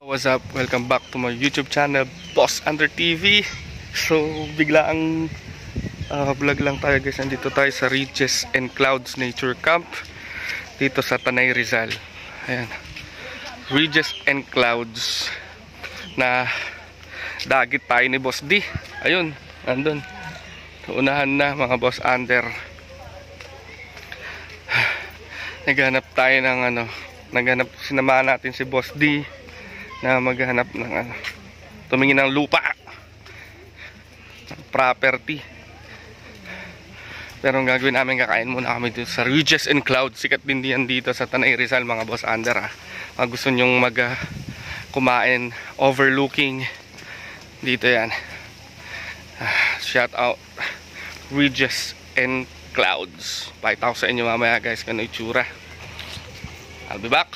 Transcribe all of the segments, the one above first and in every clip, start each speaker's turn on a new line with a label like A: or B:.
A: What's up? Welcome back to my YouTube channel, Boss Under TV. So, bigla ang vlog lang tayo guys. Nandito tayo sa Ridges and Clouds Nature Camp dito sa Tanay, Rizal. Ayan, Ridges and Clouds na dagit tayo ni Boss D. Ayun, andun. Unahan na mga Boss Under. Naghanap tayo ng sinamahan natin si Boss D na maghanap ng tumingin ng lupa, ng property. Pero ang gagawin namin, kakain muna kami dito sa Ridges and Clouds. Sikat din diyan dito sa Tanay, Rizal mga Boss Under. Mga gusto nyong kumain overlooking dito, yan. Shout out Ridges and Clouds. Pakita ko sa inyo mamaya guys kung ano itsura. I'll be back.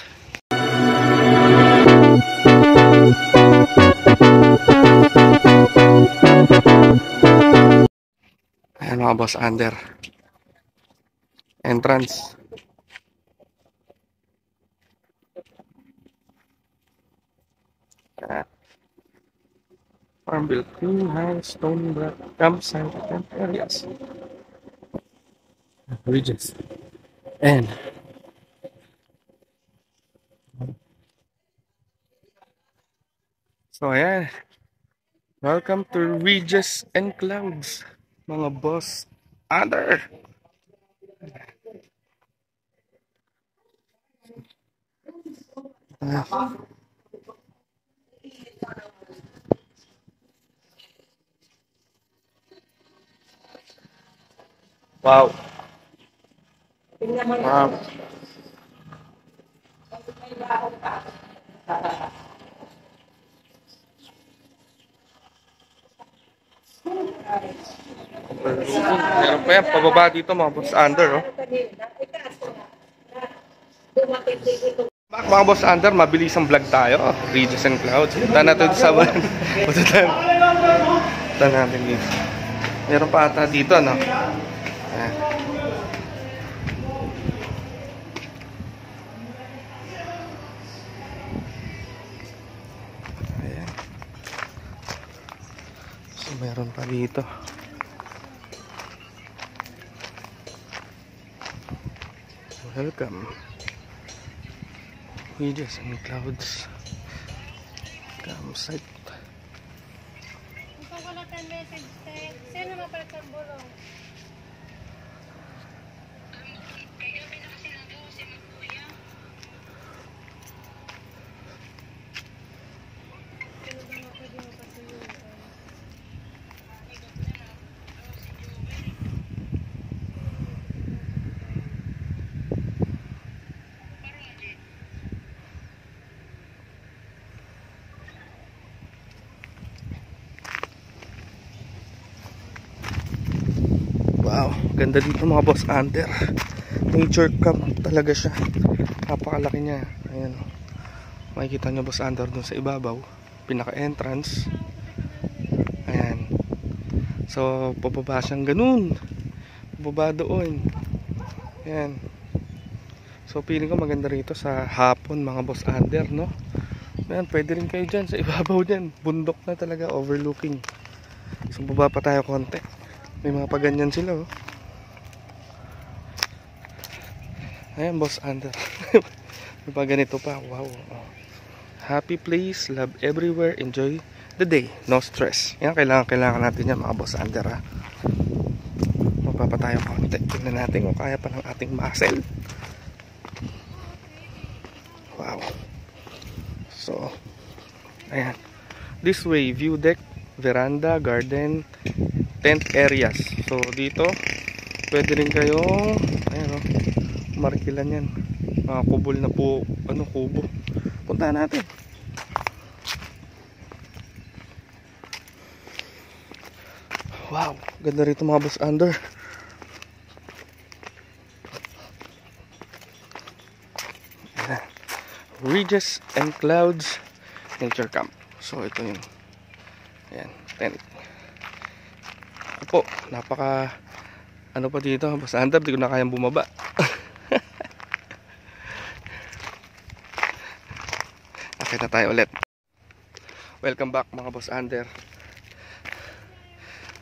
A: Ayan mga Boss Under, entrance. Farmville Greenhouse, Stone Block, Campsite, and areas. Ridges and so ayan, welcome to Ridges and Clouds mga Boss Under. Wow. Wow. Meron pa yan, pababa dito mga Boss Under, oh. Mga Boss Under, mabilis ang vlog tayo, oh. Ridges and Clouds. Punta natin sa punta natin dito. Meron pa ata dito, no? Ayan. Ayan. So meron pa dito. Welcome Ridges and Clouds Campsite.
B: Kung wala tayong message, sino mapalit ang bulong?
A: Wow, ganda dito mga Boss Under. Nature camp talaga siya. Napakalaki niya. Ayan, makikita nyo Boss Under dun sa ibabaw, pinaka entrance. Ayan. So pababa siyang ganun, pababa doon. Ayan. So feeling ko maganda rito sa hapon mga Boss Under, no? Ayan, pwede rin kayo dyan sa ibabaw dyan. Bundok na talaga, overlooking. So baba pa tayo konti. May mga paganyan sila, oh. Ayan Boss Under. May pa ganito pa. Wow. Happy place, love everywhere, enjoy the day, no stress. Yan, kailangan natin yan mga Boss Under, ha. Magpapa tayo konti. Tingnan natin kung kaya pa ng ating muscle. Wow. So ayan, this way, view deck, veranda, garden, tent areas. So dito pwede rin kayong markilan yan, mga kubol na po, kubo. Punta natin. Wow, ganda rito mga Boss Under. Ridges and Clouds Nature Camp. So ito yun. Ayan, tent. Po, napaka pa dito Boss Under, di ko na kayang bumaba. Akit na tayo ulit. Welcome back mga Boss Under.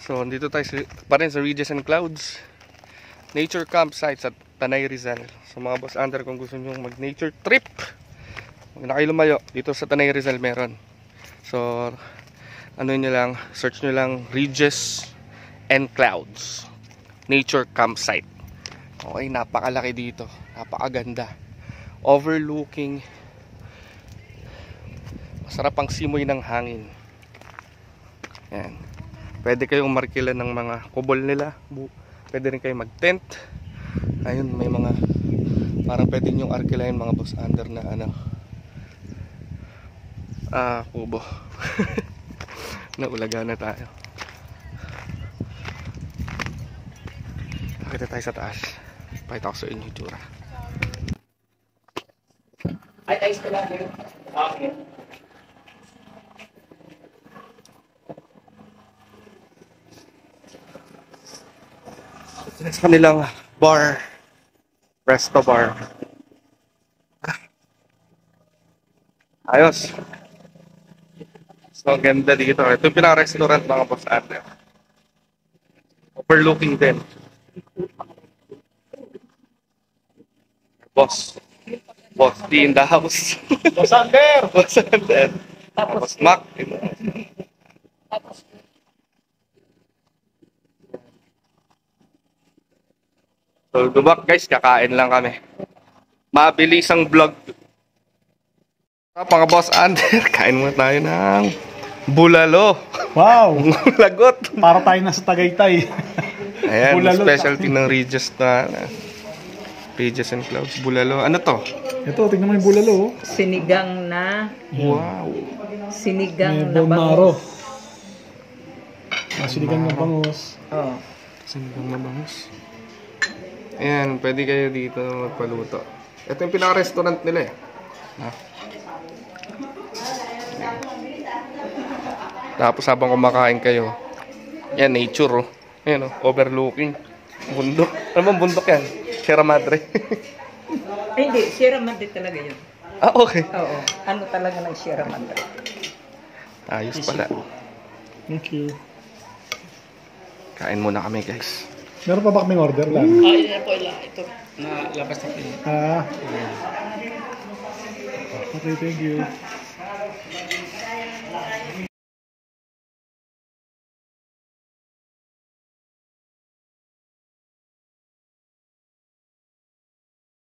A: So, dito tayo pa rin sa Ridges and Clouds Nature Campsite sa Tanay Rizal. So mga Boss Under, kung gusto nyo mag nature trip, huwag na kayo lumayo. Dito sa Tanay Rizal meron. So, ano nyo lang, search nyo lang Ridges and Clouds Nature Campsite. Okay, napakalaki dito, napakaganda, overlooking, masarap ang simoy ng hangin. Yan. Pwede kayong markila ng mga kubol nila. Pwede rin kayong mag-tent. Ayun, may mga parang pwede nyong arkilahin mga Boss Under na ano, kubo. Naulaga na tayo. Nakita tayo sa taas. Pakita ko sa inyo yung itsura.
C: Ay, ayos ko lang yun. Okay.
A: Sa kanilang bar, resto bar. Ayos. So, ganda dito. Ito yung pinaka-restaurant mga Boss Under. Overlooking din. Boss D in the house.
C: Boss Under!
A: Boss Under. Tapos Mac. So, dubak guys, kakain lang kami. Mabilis ang vlog. Mga Boss Under, kain mo tayo ng bulalo.
D: Wow!
A: Lagot.
D: Para tayo nasa Tagaytay.
A: Ayan,
D: Bulalo.
A: specialty ng Ridges na Ridges and Clouds. Bulalo. Ano to?
D: Ito, tingnan mo yung bulalo. Oh.
C: Sinigang na...
A: Wow.
C: Sinigang
D: May
C: na
D: bone marrow.
C: bangus.
D: Sinigang na bangus.
C: Oh.
A: Sinigang na bangus. Ayan, pwede kayo dito magpaluto. Ito yung pinaka-restaurant nila eh. Ha? Tapos habang kumakain kayo, yan, nature oh. Ayan oh, overlooking. Bundok. Ano bang bundok yan? Sierra Madre.
C: Ay, hindi. Sierra Madre talaga yun.
A: Ah, okay.
C: Oo. Ano talaga ng Sierra Madre?
A: Ayos pala.
D: Thank you.
A: Kain muna kami guys.
D: Meron pa ba kaming order lang?
C: Ay, yan po. Ito. Na labas na po yun.
D: Ah. Okay, thank you.